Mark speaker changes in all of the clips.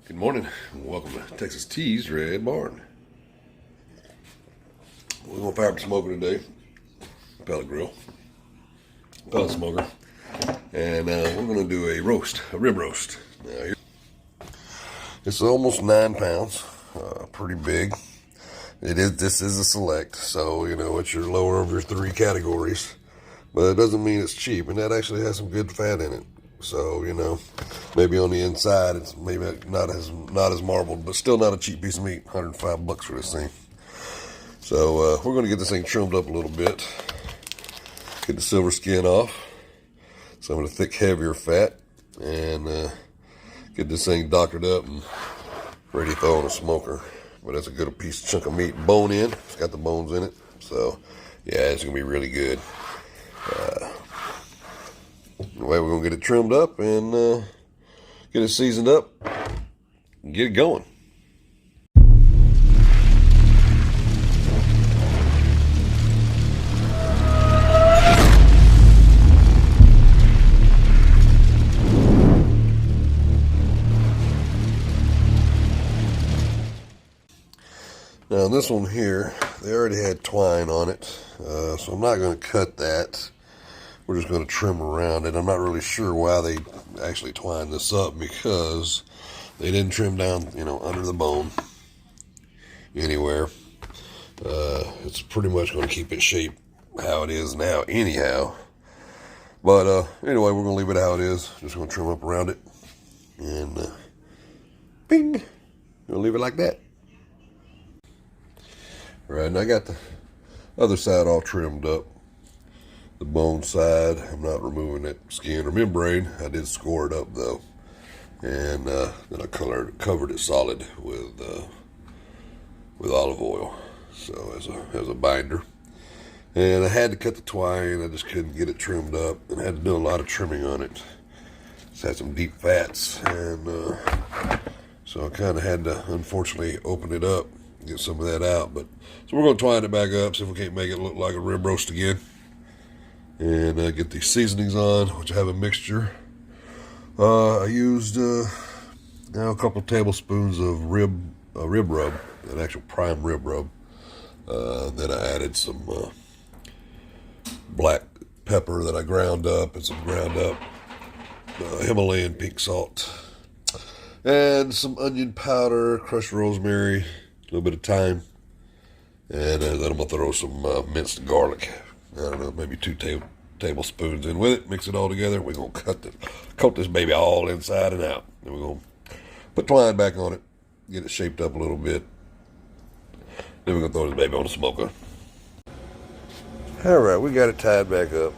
Speaker 1: Good morning, and welcome to Texas T's Red Barn. We're going to fire up smoker today. Pellet grill. Pellet smoker. And we're going to do a roast, a rib roast. Now, here, it's almost 9 pounds. Pretty big. This is a select, so you know it's your lower of your 3 categories. But it doesn't mean it's cheap, and that actually has some good fat in it. So, you know, maybe on the inside it's maybe not as marbled, but still not a cheap piece of meat. $105 for this thing. So we're going to get this thing trimmed up a little bit. Get the silver skin off. Some of the thick, heavier fat. And get this thing doctored up and ready to throw on a smoker. But that's a good chunk of meat. Bone in. It's got the bones in it. So, yeah, it's going to be really good. Anyway, we're going to get it trimmed up and get it seasoned up and get it going. Now, this one here, they already had twine on it, so I'm not going to cut that. We're just going to trim around it. I'm not really sure why they actually twined this up, because they didn't trim down, you know, under the bone anywhere. It's pretty much going to keep it shaped how it is now anyhow. But anyway, we're going to leave it how it is. Just going to trim up around it. And bing! Going to leave it like that. All right, and I got the other side all trimmed up. The bone side, I'm not removing that skin or membrane. I did score it up though, and then I covered it solid with olive oil, so as a binder. And I had to cut the twine. I just couldn't get it trimmed up, and I had to do a lot of trimming on it. It's had some deep fats, and so I kind of had to, unfortunately, open it up, get some of that out. But so we're going to twine it back up, see if we can't make it look like a rib roast again. And get these seasonings on, which I have a mixture. I used now a couple tablespoons of rib rub, an actual prime rib rub. Then I added some black pepper that I ground up, and some ground up Himalayan pink salt, and some onion powder, crushed rosemary, a little bit of thyme, and then I'm gonna throw some minced garlic. I don't know, maybe 2 tablespoons in with it. Mix it all together. We're going to coat this baby all inside and out. Then we're going to put twine back on it, get it shaped up a little bit. Then we're going to throw this baby on the smoker. All right, we got it tied back up.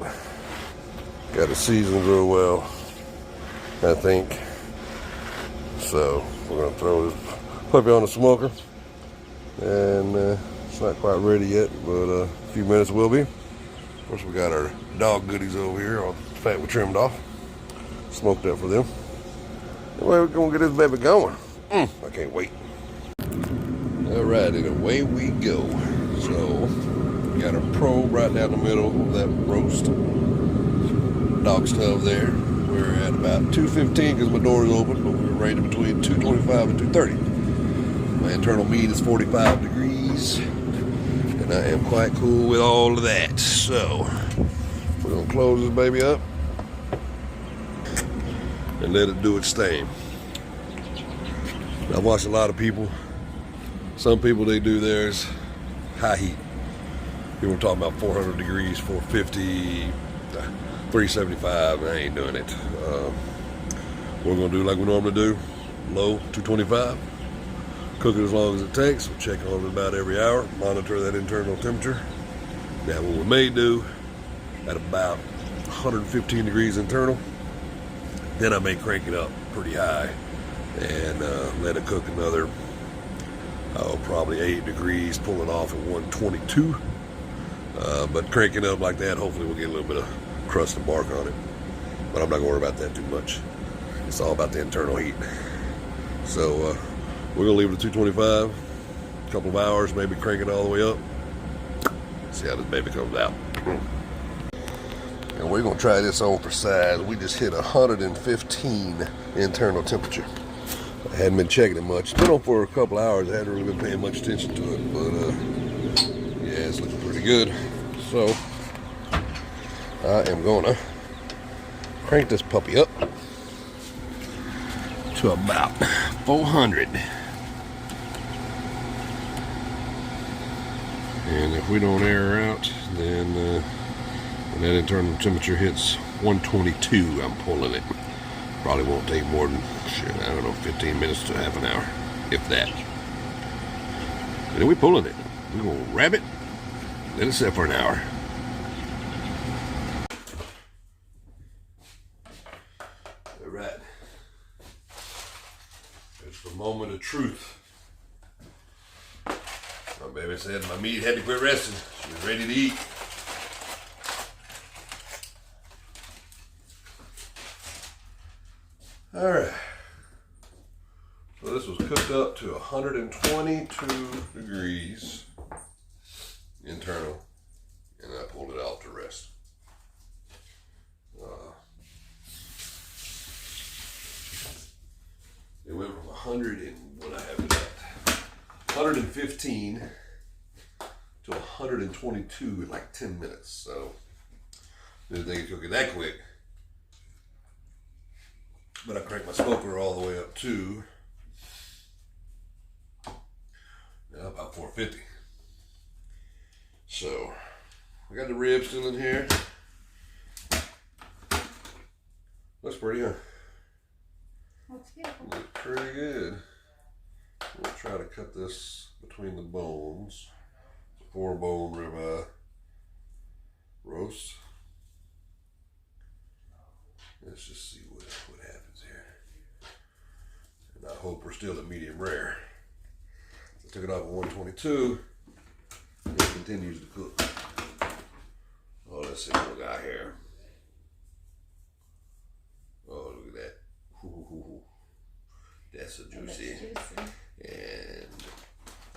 Speaker 1: Got it seasoned real well, I think. So we're going to throw this puppy on the smoker. And it's not quite ready yet, but a few minutes will be. Of course, we got our dog goodies over here, all the fat we trimmed off, smoked up for them. Anyway, we're gonna get this baby going. I can't wait. All right, and away we go. So, we got our probe right down the middle of that roast dog stove there. We're at about 215 because my door is open, but we're rated between 225 and 230. My internal meat is 45 degrees. And I am quite cool with all of that. So, we're going to close this baby up and let it do its thing. I've watched a lot of people. Some people, they do theirs high heat. People are talking about 400 degrees, 450, 375. I ain't doing it. We're going to do like we normally do. Low, 225. Cook it as long as it takes. We'll check on it about every hour. Monitor that internal temperature. Now what we may do at about 115 degrees internal, then I may crank it up pretty high and let it cook another, probably 8 degrees, pull it off at 122. But cranking up like that, hopefully we'll get a little bit of crust and bark on it. But I'm not going to worry about that too much. It's all about the internal heat. So, we're going to leave it at 225, a couple of hours, maybe crank it all the way up. See how this baby comes out. And we're going to try this on for size. We just hit 115 internal temperature. I hadn't been checking it much. It's been on for a couple hours. I hadn't really been paying much attention to it, but yeah, it's looking pretty good. So I am gonna crank this puppy up to about 400. And if we don't air her out, then when that internal temperature hits 122, I'm pulling it. Probably won't take more than, I don't know, 15 minutes to half an hour, if that. And then we're pulling it. We're going to wrap it, let it sit for an hour. All right. It's the moment of truth. My baby said my meat had to quit resting. She was ready to eat. All right. So this was cooked up to 122 degrees internal, and I pulled it out to rest. It went from 100 and what I have it at 115 to 122 in like 10 minutes. So didn't think it could get that quick. But I cranked my smoker all the way up to about 450. So we got the ribs still in here. Looks pretty, huh?
Speaker 2: Looks beautiful.
Speaker 1: Looks pretty good. We'll try to cut this between the bones. It's a 4-bone ribeye roast. Let's just see what happens here. And I hope we're still at medium rare. So I took it off at 122. It continues to cook. Oh, let's see what we got here. Oh, look at that. Ooh, that's a juicy. And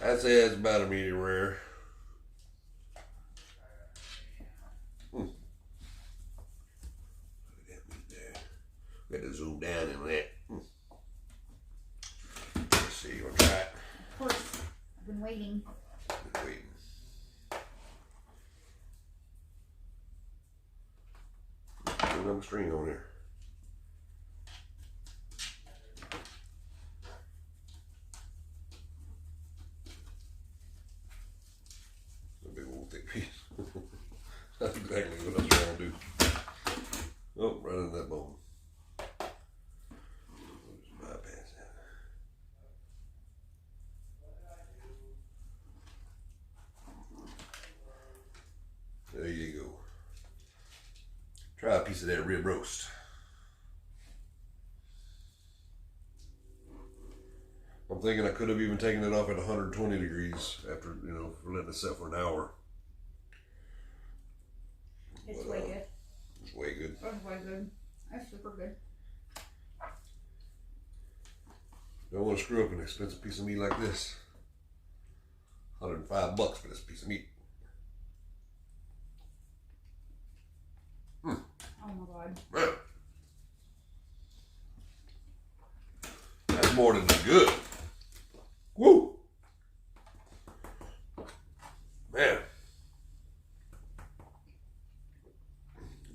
Speaker 1: I'd say that's about a medium rare. Look at that meat there. Got to zoom down in that. Let's see, you want to try it?
Speaker 2: Of course, I've been waiting.
Speaker 1: Been waiting. Put another string on there. A big old thick piece. That's exactly what I was trying to do. Oh, right in that bone. Just bypass that. There you go. Try a piece of that rib roast. I'm thinking I could have even taken it off at 120 degrees after, letting it set for an hour.
Speaker 2: It's way good.
Speaker 1: It's way good.
Speaker 2: It's way good. That's super good.
Speaker 1: Don't want to screw up an expensive piece of meat like this. $105 for this piece of meat.
Speaker 2: Oh my God.
Speaker 1: Man. That's more than good. Woo! Man.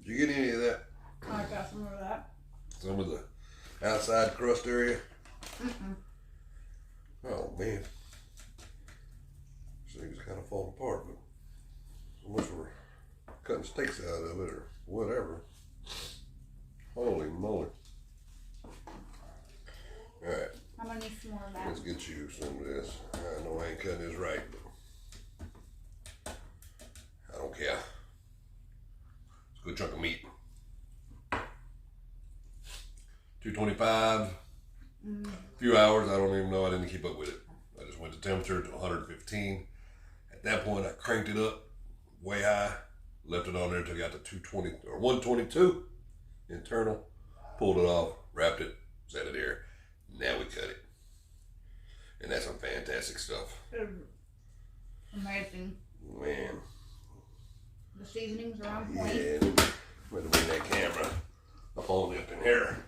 Speaker 1: Did you get any of that?
Speaker 2: I got some of that.
Speaker 1: Some of the outside crust area?
Speaker 2: Mm-mm.
Speaker 1: Oh, man. This thing's kind of falling apart, but so much for cutting steaks out of it or whatever. Holy moly. Alright.
Speaker 2: I'm gonna need some more of that.
Speaker 1: Let's get you some of this. I know I ain't cutting this right, but I don't care. It's a good chunk of meat. 225. A few hours. I don't even know. I didn't keep up with it. I just went to temperature to 115. At that point, I cranked it up way high. Left it on there until I got to 220 or 122 internal. Pulled it off. Wrapped it. Set it here. Now we cut it. And that's some fantastic stuff.
Speaker 2: Amazing.
Speaker 1: Man.
Speaker 2: The seasonings are on point.
Speaker 1: Yeah. I'm going to bring that camera up on up in here.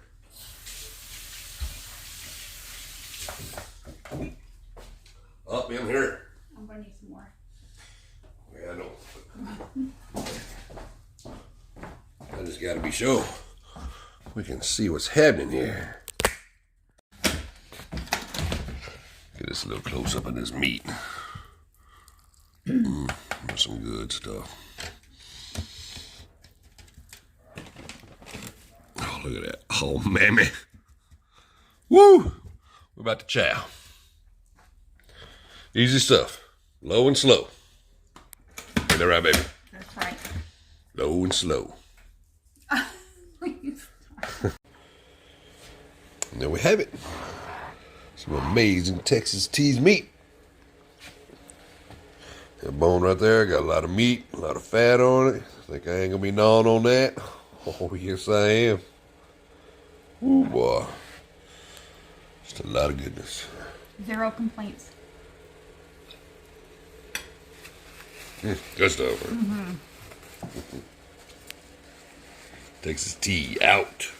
Speaker 1: Up in here.
Speaker 2: I'm gonna need some more.
Speaker 1: Yeah, I know. I just gotta be sure we can see what's happening here. Get this a little close up on this meat. That's some good stuff. Oh, look at that. Oh, mammy. Woo! We're about to chow. Easy stuff. Low and slow. Get that right, baby?
Speaker 2: That's right.
Speaker 1: Low and slow.
Speaker 2: Please.
Speaker 1: And there we have it. Some amazing Texas teased meat. That bone right there got a lot of meat, a lot of fat on it. Think I ain't gonna be gnawing on that? Oh, yes I am. Ooh, boy. Just a lot of goodness.
Speaker 2: 0 complaints.
Speaker 1: Good stuff. Texas tea out.